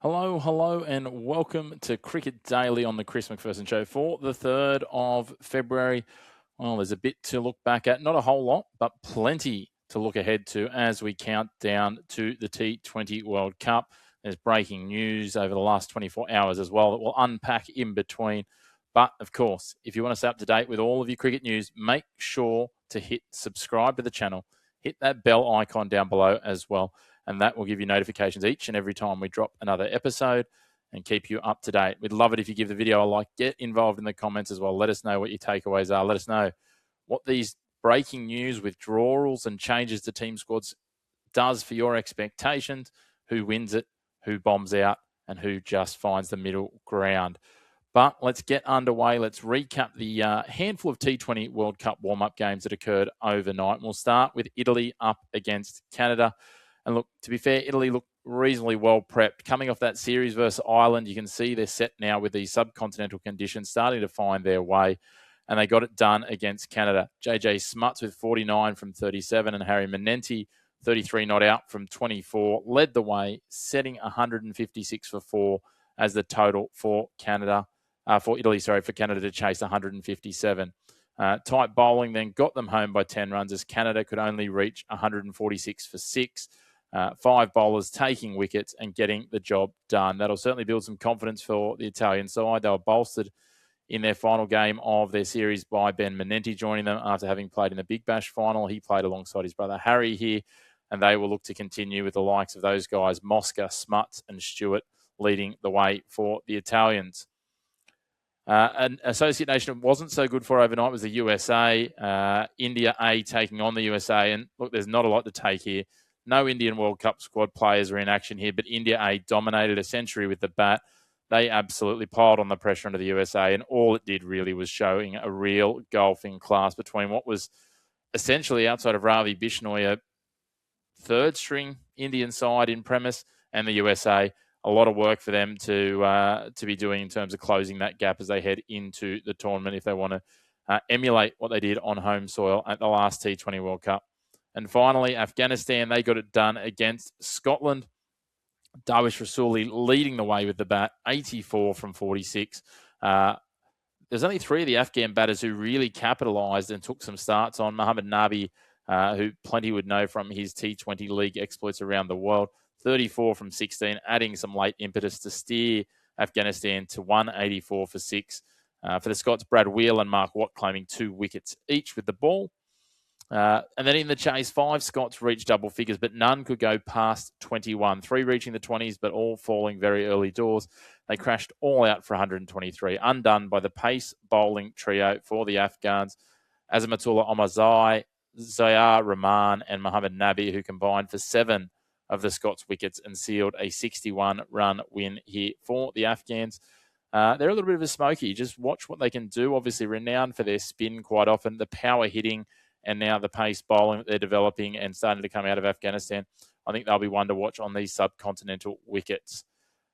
Hello, hello, and welcome to Cricket Daily on the Chris McPherson Show for the 3rd of February. Well, there's a bit to look back at, not a whole lot, but plenty to look ahead to as we count down to the T20 World Cup. There's breaking news over the last 24 hours as well that we'll unpack in between. But of course, if you want to stay up to date with all of your cricket news, make sure to hit subscribe to the channel, hit that bell icon down below as well, and that will give you notifications each and every time we drop another episode and keep you up to date. We'd love it if you give the video a like, get involved in the comments as well. Let us know what your takeaways are. Let us know what these breaking news, withdrawals and changes to team squads does for your expectations, who wins it, who bombs out, and who just finds the middle ground. But let's get underway. Let's recap the handful of T20 World Cup warm-up games that occurred overnight. We'll start with Italy up against Canada. And look, to be fair, Italy looked reasonably well prepped. Coming off that series versus Ireland, you can see they're set now with these subcontinental conditions starting to find their way. And they got it done against Canada. JJ Smuts with 49 from 37 and Harry Manenti, 33 not out from 24, led the way, setting 156 for 4 as the total for Canada. For Canada to chase 157. Tight bowling then got them home by 10 runs as Canada could only reach 146 for 6. 5 bowlers taking wickets and getting the job done. That'll certainly build some confidence for the Italian side. They were bolstered in their final game of their series by Ben Manenti joining them after having played in the Big Bash final. He played alongside his brother Harry here, and they will look to continue with the likes of those guys, Mosca, Smuts and Stewart, leading the way for the Italians. An associate nation wasn't so good for overnight was the USA. India A taking on the USA. And look, there's not a lot to take here. No Indian World Cup squad players are in action here, but India A dominated a century with the bat. They absolutely piled on the pressure onto the USA, and all it did really was showing a real golfing class between what was essentially, outside of Ravi Bishnoi, a third-string Indian side in premise, and the USA. A lot of work for them to be doing in terms of closing that gap as they head into the tournament if they want to emulate what they did on home soil at the last T20 World Cup. And finally, Afghanistan, they got it done against Scotland. Darwish Rasuli leading the way with the bat, 84 from 46. There's only 3 of the Afghan batters who really capitalised and took some starts on. Mohammad Nabi, who plenty would know from his T20 league exploits around the world, 34 from 16, adding some late impetus to steer Afghanistan to 184 for 6. For the Scots, Brad Wheel and Mark Watt claiming 2 wickets each with the ball. And then in the chase, 5 Scots reached double figures, but none could go past 21. 3 reaching the 20s, but all falling very early doors. They crashed all out for 123, undone by the pace bowling trio for the Afghans, Azamatullah Omarzai, Zayar Rahman, and Mohammad Nabi, who combined for 7 of the Scots wickets and sealed a 61-run win here for the Afghans. They're a little bit of a smoky. Just watch what they can do. Obviously renowned for their spin quite often, the power hitting, and now the pace bowling that they're developing and starting to come out of Afghanistan. I think they'll be one to watch on these subcontinental wickets.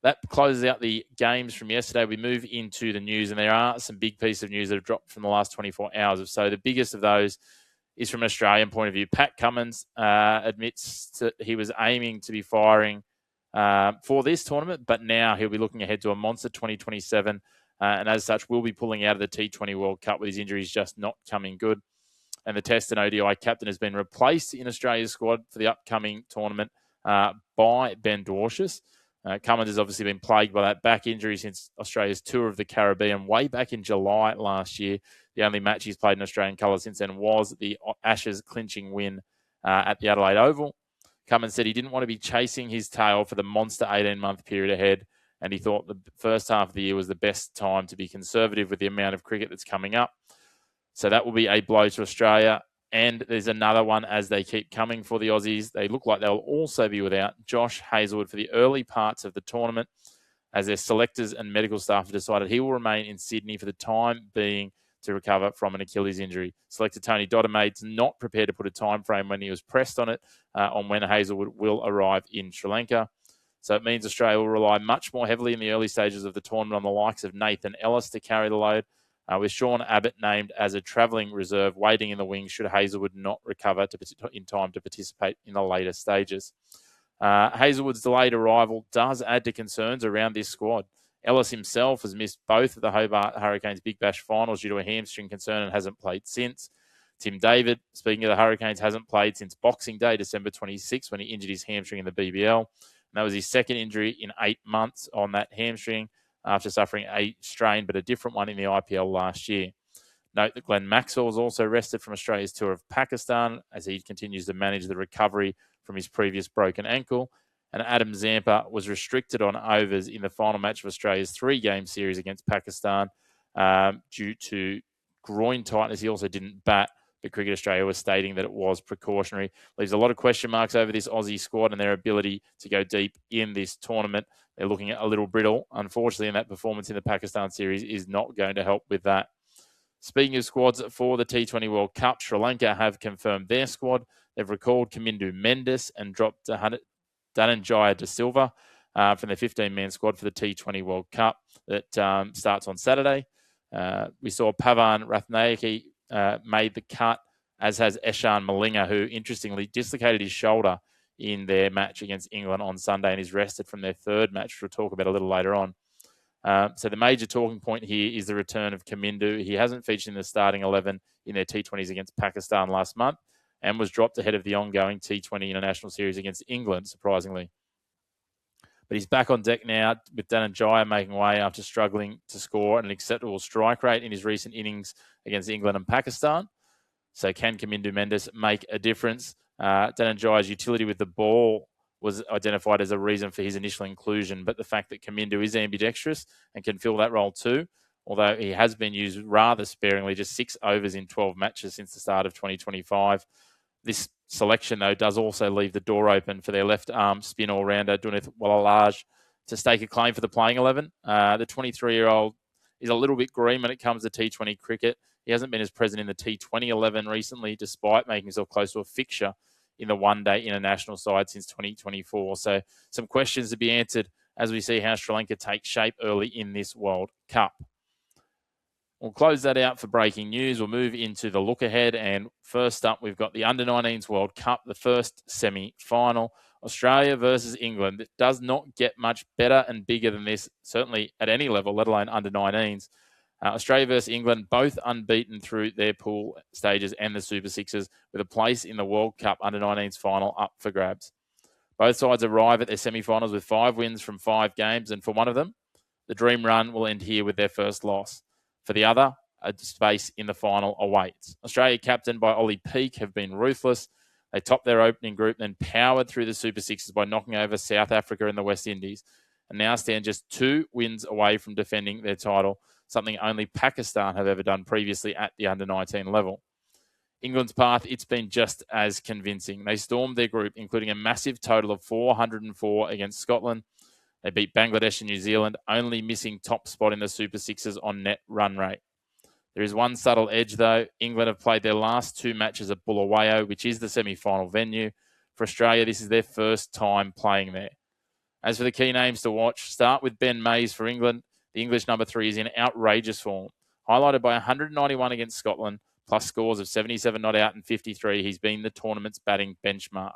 That closes out the games from yesterday. We move into the news, and there are some big pieces of news that have dropped from the last 24 hours or so. The biggest of those is from an Australian point of view. Pat Cummins admits that he was aiming to be firing for this tournament, but now he'll be looking ahead to a monster 2027, and as such will be pulling out of the T20 World Cup with his injuries just not coming good. And the Test and ODI captain has been replaced in Australia's squad for the upcoming tournament by Ben Dwarshuis. Cummins has obviously been plagued by that back injury since Australia's tour of the Caribbean way back in July last year. The only match he's played in Australian colours since then was the Ashes clinching win at the Adelaide Oval. Cummins said he didn't want to be chasing his tail for the monster 18-month period ahead, and he thought the first half of the year was the best time to be conservative with the amount of cricket that's coming up. So that will be a blow to Australia. And there's another one as they keep coming for the Aussies. They look like they'll also be without Josh Hazlewood for the early parts of the tournament, as their selectors and medical staff have decided he will remain in Sydney for the time being to recover from an Achilles injury. Selector Tony Dodemade's not prepared to put a time frame when he was pressed on it on when Hazlewood will arrive in Sri Lanka. So it means Australia will rely much more heavily in the early stages of the tournament on the likes of Nathan Ellis to carry the load, with Sean Abbott named as a travelling reserve waiting in the wings should Hazlewood not recover in time to participate in the later stages. Hazelwood's delayed arrival does add to concerns around this squad. Ellis himself has missed both of the Hobart Hurricanes Big Bash finals due to a hamstring concern and hasn't played since. Tim David, speaking of the Hurricanes, hasn't played since Boxing Day, December 26, when he injured his hamstring in the BBL. And that was his second injury in 8 months on that hamstring after suffering a strain, but a different one in the IPL last year. Note that Glenn Maxwell was also rested from Australia's tour of Pakistan as he continues to manage the recovery from his previous broken ankle. And Adam Zampa was restricted on overs in the final match of Australia's 3-game series against Pakistan due to groin tightness. He also didn't bat, but Cricket Australia was stating that it was precautionary. Leaves a lot of question marks over this Aussie squad and their ability to go deep in this tournament. They're looking at a little brittle, unfortunately, and that performance in the Pakistan series is not going to help with that. Speaking of squads for the T20 World Cup, Sri Lanka have confirmed their squad. They've recalled Kamindu Mendes and dropped Dhananjaya De Silva from their 15-man squad for the T20 World Cup that starts on Saturday. We saw Pavan Rathnayake made the cut, as has Eshan Malinga, who interestingly dislocated his shoulder in their match against England on Sunday and is rested from their third match, which we'll talk about a little later on. So the major talking point here is the return of Kamindu. He hasn't featured in the starting 11 in their T20s against Pakistan last month and was dropped ahead of the ongoing T20 International Series against England, surprisingly. But he's back on deck now with Dhananjaya making way after struggling to score an acceptable strike rate in his recent innings against England and Pakistan. So can Kamindu Mendes make a difference? Dhananjaya's utility with the ball was identified as a reason for his initial inclusion, but the fact that Kamindu is ambidextrous and can fill that role too, although he has been used rather sparingly, just 6 overs in 12 matches since the start of 2025. This selection, though, does also leave the door open for their left-arm spin all-rounder, Dunith Walalaj, to stake a claim for the playing 11. The 23-year-old is a little bit green when it comes to T20 cricket. He hasn't been as present in the T20 11 recently, despite making himself close to a fixture in the one-day international side since 2024. So some questions to be answered as we see how Sri Lanka takes shape early in this World Cup. We'll close that out for breaking news. We'll move into the look ahead. And first up, we've got the Under-19s World Cup, the first semi-final. Australia versus England. It does not get much better and bigger than this, certainly at any level, let alone Under-19s. Australia versus England, both unbeaten through their pool stages and the Super Sixes, with a place in the World Cup Under-19s final up for grabs. Both sides arrive at their semi-finals with 5 wins from 5 games, and for one of them, the dream run will end here with their first loss. For the other, a space in the final awaits. Australia, captained by Ollie Peake, have been ruthless. They topped their opening group, then powered through the Super Sixes by knocking over South Africa and the West Indies, and now stand just 2 wins away from defending their title, something only Pakistan have ever done previously at the under-19 level. England's path, it's been just as convincing. They stormed their group, including a massive total of 404 against Scotland. They beat Bangladesh and New Zealand, only missing top spot in the Super Sixes on net run rate. There is one subtle edge, though. England have played their last 2 matches at Bulawayo, which is the semi-final venue. For Australia, this is their first time playing there. As for the key names to watch, start with Ben Mays for England. The English number 3 is in outrageous form. Highlighted by 191 against Scotland, plus scores of 77 not out and 53, he's been the tournament's batting benchmark.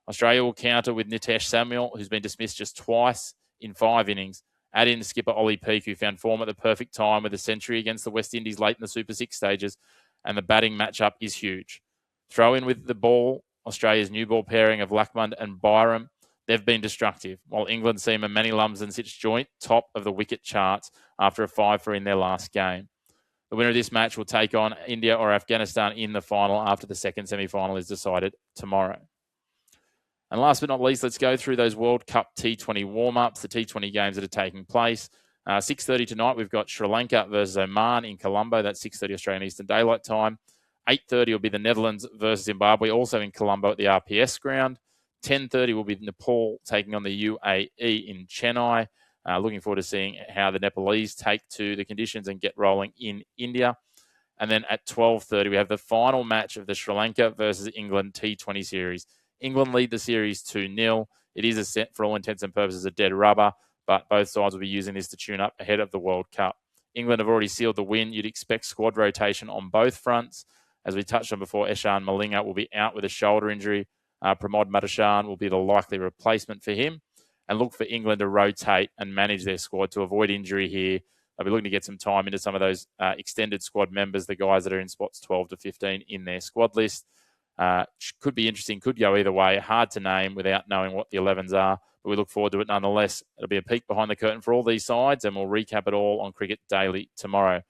Australia will counter with Nitesh Samuel, who's been dismissed just twice in 5 innings. Add in skipper Ollie Peake, who found form at the perfect time with a century against the West Indies late in the Super 6 stages, and the batting matchup is huge. Throw in with the ball, Australia's new ball pairing of Lackmund and Byram. They've been destructive, while England seam Manny Lumsden sits joint top of the wicket charts after a 5-for in their last game. The winner of this match will take on India or Afghanistan in the final after the second semi-final is decided tomorrow. And last but not least, let's go through those World Cup T20 warm-ups, the T20 games that are taking place. 6:30 tonight, we've got Sri Lanka versus Oman in Colombo. That's 6:30 Australian Eastern Daylight Time. 8:30 will be the Netherlands versus Zimbabwe, also in Colombo at the RPS ground. 10:30 will be Nepal taking on the UAE in Chennai. Looking forward to seeing how the Nepalese take to the conditions and get rolling in India. And then at 12:30, we have the final match of the Sri Lanka versus England T20 series. England lead the series 2-0. It is a set, for all intents and purposes, a dead rubber, but both sides will be using this to tune up ahead of the World Cup. England have already sealed the win. You'd expect squad rotation on both fronts. As we touched on before, Eshan Malinga will be out with a shoulder injury. Pramod Madashan will be the likely replacement for him. And look for England to rotate and manage their squad to avoid injury here. They'll be looking to get some time into some of those extended squad members, the guys that are in spots 12 to 15 in their squad list. Could be interesting, could go either way. Hard to name without knowing what the 11s are, but we look forward to it nonetheless. It'll be a peek behind the curtain for all these sides, and we'll recap it all on Cricket Daily tomorrow.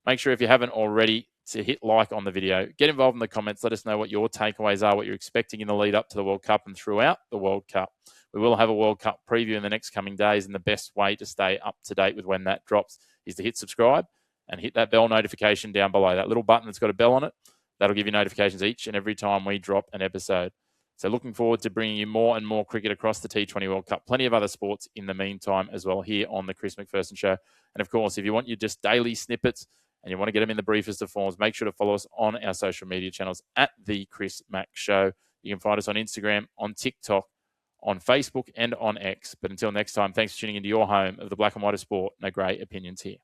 Make sure if you haven't already to hit like on the video. Get involved in the comments. Let us know what your takeaways are, what you're expecting in the lead up to the World Cup and throughout the World Cup. We will have a World Cup preview in the next coming days, and the best way to stay up to date with when that drops is to hit subscribe and hit that bell notification down below. That little button that's got a bell on it, that'll give you notifications each and every time we drop an episode. So looking forward to bringing you more and more cricket across the T20 World Cup. Plenty of other sports in the meantime as well here on the Chris McPherson Show. And of course, if you want your just daily snippets and you want to get them in the briefest of forms, make sure to follow us on our social media channels at The Chris Mac Show. You can find us on Instagram, on TikTok, on Facebook, and on X. But until next time, thanks for tuning into your home of the black and white of sport. No grey opinions here.